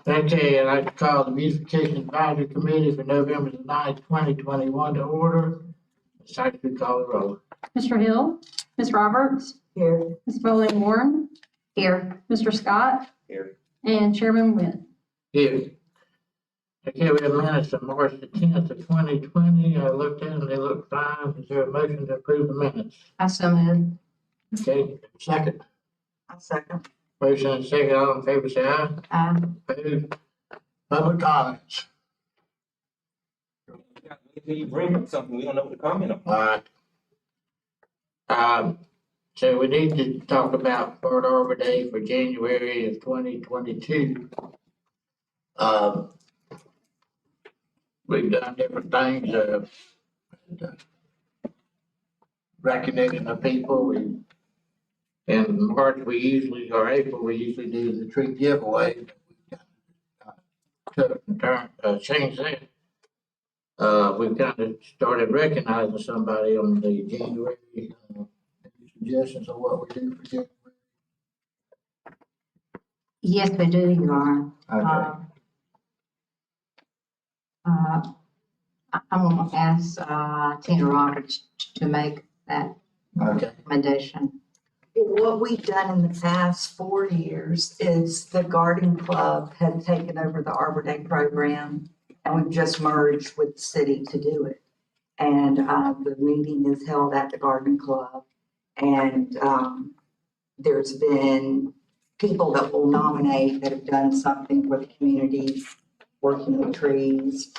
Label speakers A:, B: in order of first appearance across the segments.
A: Okay, I'd like to call the Beautification Advisory Committee for November the 9th, 2021 to order. Secretary call the roll.
B: Mr. Hill, Ms. Roberts,
C: Here.
B: Ms. Bowling Warren,
C: Here.
B: Mr. Scott,
A: Here.
B: and Chairman Wynn.
A: Here. Okay, we have minutes of March the 10th of 2020. I looked at them, they look fine. Is there a motion to approve the minutes?
C: I so moved.
A: Okay, second.
C: I second.
A: Motion and second, all in favor, say aye.
C: Aye.
A: Opposed? Public comments.
D: When you bring up something, we don't know what to comment on.
A: All right. So we need to talk about Bird Arbor Day for January of 2022. We've done different things, recognition of people. In March, we usually, or April, we usually do the tree giveaway. Took the turn, changed that. We've kind of started recognizing somebody on the January, suggestions of what we do for January.
C: Yes, we do, you are.
A: Okay.
C: I'm gonna ask, Tina Roberts to make that
A: Okay.
C: recommendation.
E: What we've done in the past 4 years is the Garden Club had taken over the Arbor Day program, and we've just merged with the city to do it. And the meeting is held at the Garden Club, and there's been people that will nominate that have done something for the community, working with trees,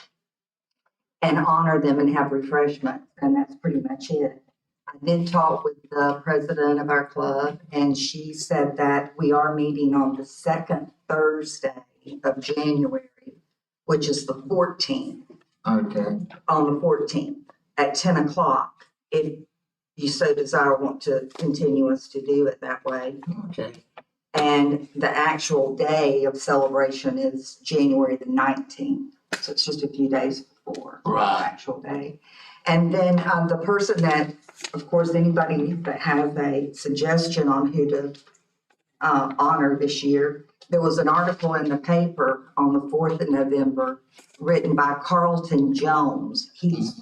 E: and honor them and have refreshments, and that's pretty much it. I did talk with the president of our club, and she said that we are meeting on the second Thursday of January, which is the 14th,
A: Okay.
E: on the 14th at 10 o'clock. If you so desire, want to continue us to do it that way.
A: Okay.
E: And the actual day of celebration is January the 19th. So it's just a few days before the
A: Right.
E: actual day. And then the person that, of course, anybody that has a suggestion on who to honor this year, there was an article in the paper on the 4th of November written by Carlton Jones. He's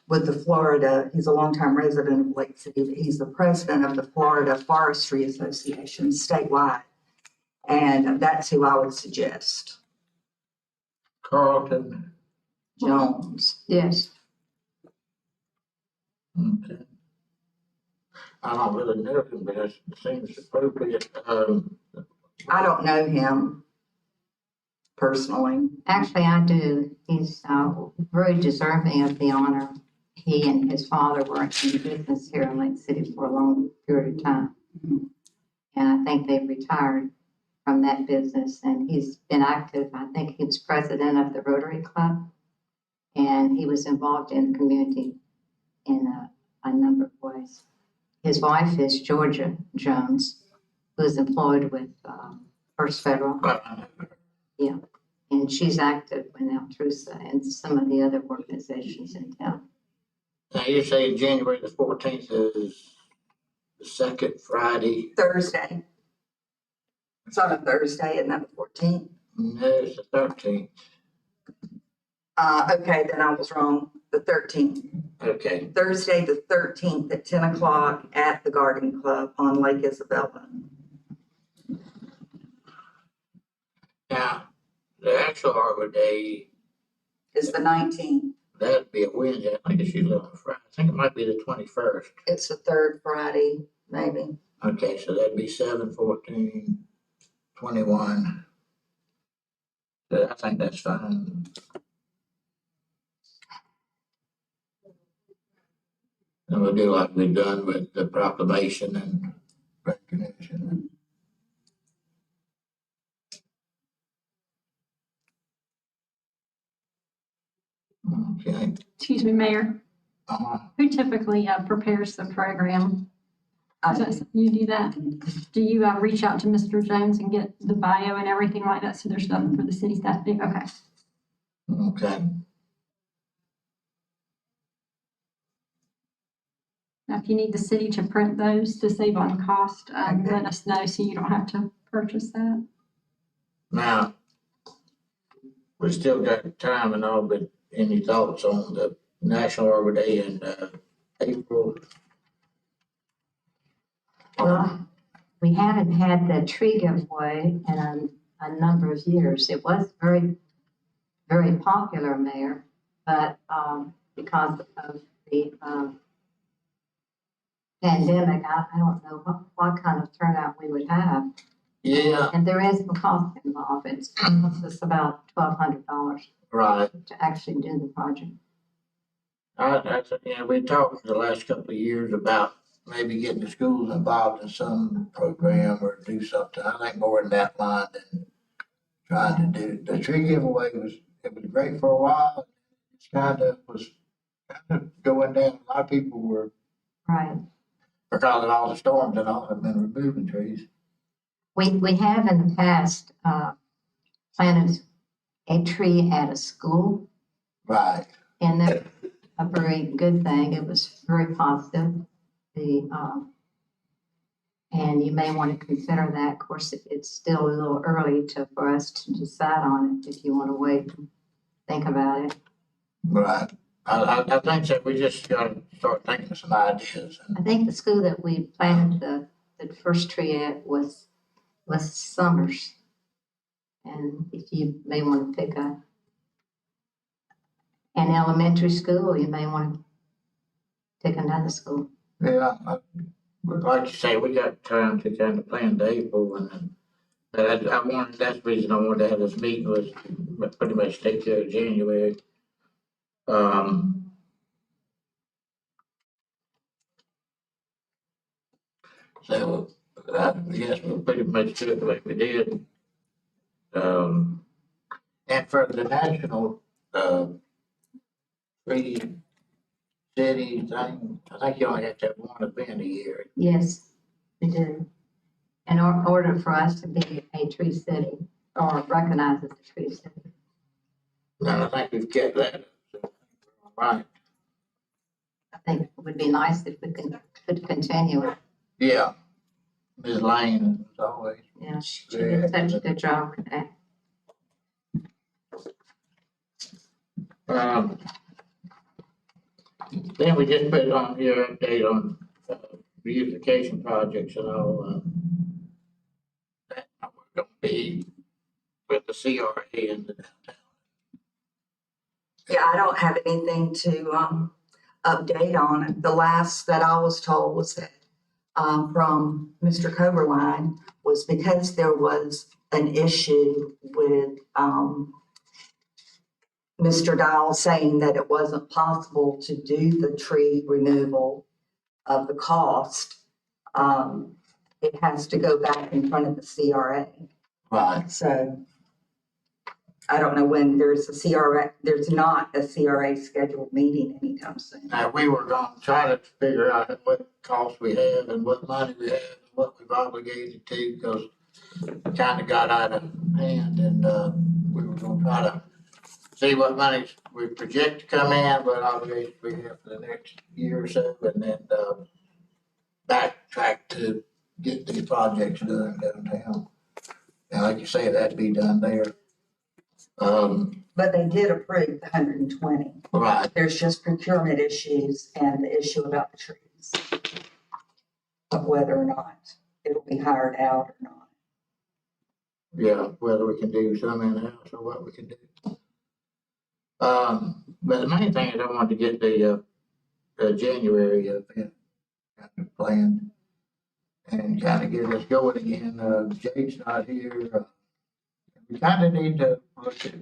E: with the Florida, he's a longtime resident of Lake City, but he's the president of the Florida Forestry Association statewide. And that's who I would suggest,
A: Carlton.
E: Jones.
C: Yes.
A: Okay. I don't really know him, but it seems appropriate.
E: I don't know him personally.
C: Actually, I do. He's very deserving of the honor. He and his father were in business here in Lake City for a long period of time. And I think they've retired from that business, and he's been active. I think he was president of the Rotary Club, and he was involved in the community in a number of ways. His wife is Georgia Jones, who's employed with First Federal. Yeah, and she's active with Altrusa and some of the other organizations in town.
A: Now you say January the 14th is the second Friday.
E: Thursday. It's on a Thursday, isn't that the 14th?
A: No, it's the 13th.
E: Okay, then I was wrong. The 13th.
A: Okay.
E: Thursday, the 13th at 10 o'clock at the Garden Club on Lake Isabella.
A: Now, the actual Arbor Day,
E: It's the 19th.
A: that'd be a Wednesday. I think it's usually on a Friday. I think it might be the 21st.
E: It's the third Friday, maybe.
A: Okay, so that'd be 7, 14, 21. So I think that's fine. And we'll do like we've done with the proclamation and recognition. Okay.
B: Excuse me, Mayor, who typically prepares the program?
E: I
B: Is that something you do that? Do you reach out to Mr. Jones and get the bio and everything like that, so there's nothing for the city staff to do? Okay.
A: Okay.
B: Now, if you need the city to print those to save on cost,
E: Okay.
B: let us know so you don't have to purchase that.
A: Now, we still got time and all, but any thoughts on the National Arbor Day in, April?
C: Well, we haven't had the tree giveaway in a number of years. It was very, very popular, Mayor, but because of the pandemic, I don't know what kind of turnout we would have.
A: Yeah,
C: And there is a cost involved. It's just about $1,200
A: right.
C: to actually do the project.
A: Yeah, we talked the last couple of years about maybe getting the schools involved in some program or do something. I think more in that line than trying to do, the tree giveaway it was great for a while. It's was kind of going down. A lot of people were,
C: Right.
A: because of all the storms and all, have been removing trees.
C: We have in the past planted a tree at a school,
A: Right.
C: and that's a very good thing. It was very positive. And you may want to consider that. Of course, it's still a little early for us to decide on it. If you want to wait and think about it.
A: Right. I think that we just gotta start thinking of some ideas.
C: I think the school that we planted the first tree at was Summers. And if you may want to pick an elementary school, you may want to pick another school.
A: Yeah, like you say, we got time to kind of plan the April and then, but that's the reason I wanted to have this meeting was pretty much take care of January. So, yes, we'll pretty much do it the way we did. And for the national, free city thing, I think you only have to have one event a year.
C: Yes, we do. In order for us to be a tree city or recognized as a tree city.
A: And I think we've kept that. Right.
C: I think it would be nice if we could continue it.
A: Yeah. Ms. Lane as always.
C: Yeah, she did such a good job with that.
A: Then we just put on here update on beautification projects and all. That we're gonna be with the CRA in the downtown.
E: Yeah, I don't have anything to, update on it. The last that I was told was that, from Mr. Coberline was because there was an issue with, Mr. Dial saying that it wasn't possible to do the tree removal of the cost. It has to go back in front of the CRA.
A: Right.
E: So I don't know when there's there's not a CRA scheduled meeting anytime soon.
A: Now, we were gonna try to figure out what costs we have and what money we have and what we've obligated to, because it kind of got out of hand and, we were gonna try to see what monies we project to come in, what obligations we have for the next year or so, and then, backtrack to get these projects done downtown. And like you say, that'd be done there.
E: But they did approve the 120.
A: Right.
E: There's just procurement issues and the issue about the trees. Of whether or not it'll be hired out or not.
A: Yeah, whether we can do some in-house or what we can do. But the main thing is I wanted to get the January event kind of planned and kind of get us going again. Jake's not here. We kind of need to look at,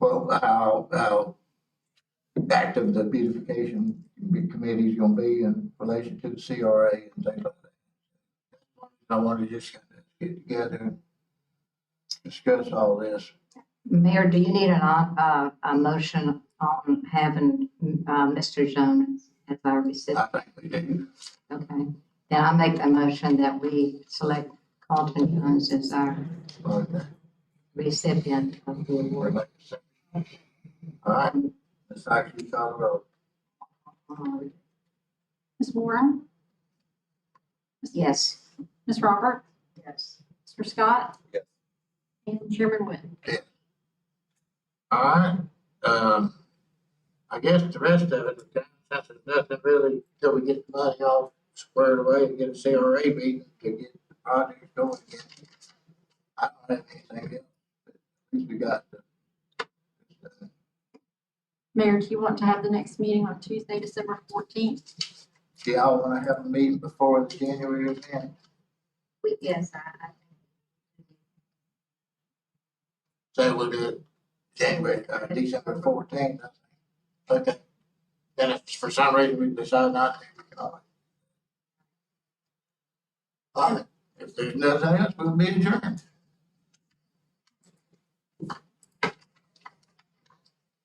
A: how active the beautification committee is going to be in relation to the CRA and things like that. I want to just kind of get together and discuss all this.
C: Mayor, do you need a motion on having Mr. Jones as our recipient?
A: I think we do.
C: Okay, then I make the motion that we select Carlton Jones as our
A: Okay.
C: recipient of the award.
A: All right, let's actually call the roll.
B: Ms. Warren?
C: Yes.
B: Ms. Roberts?
E: Yes.
B: Mr. Scott?
D: Yes.
B: And Chairman Whitten?
A: Yes. All right, I guess the rest of it, since there's nothing really, till we get the money all squared away and get a CRA meeting to get the project going again. I don't have anything else. At least we got the.
B: Mayor, do you want to have the next meeting on Tuesday, December 14th?
A: Do y'all wanna have a meeting before the January event?
C: Yes,
A: Say we'll do it January, December 14th. Okay. Then if for some reason we decide not to, we can always. All right, if there's nothing else, we'll be adjourned.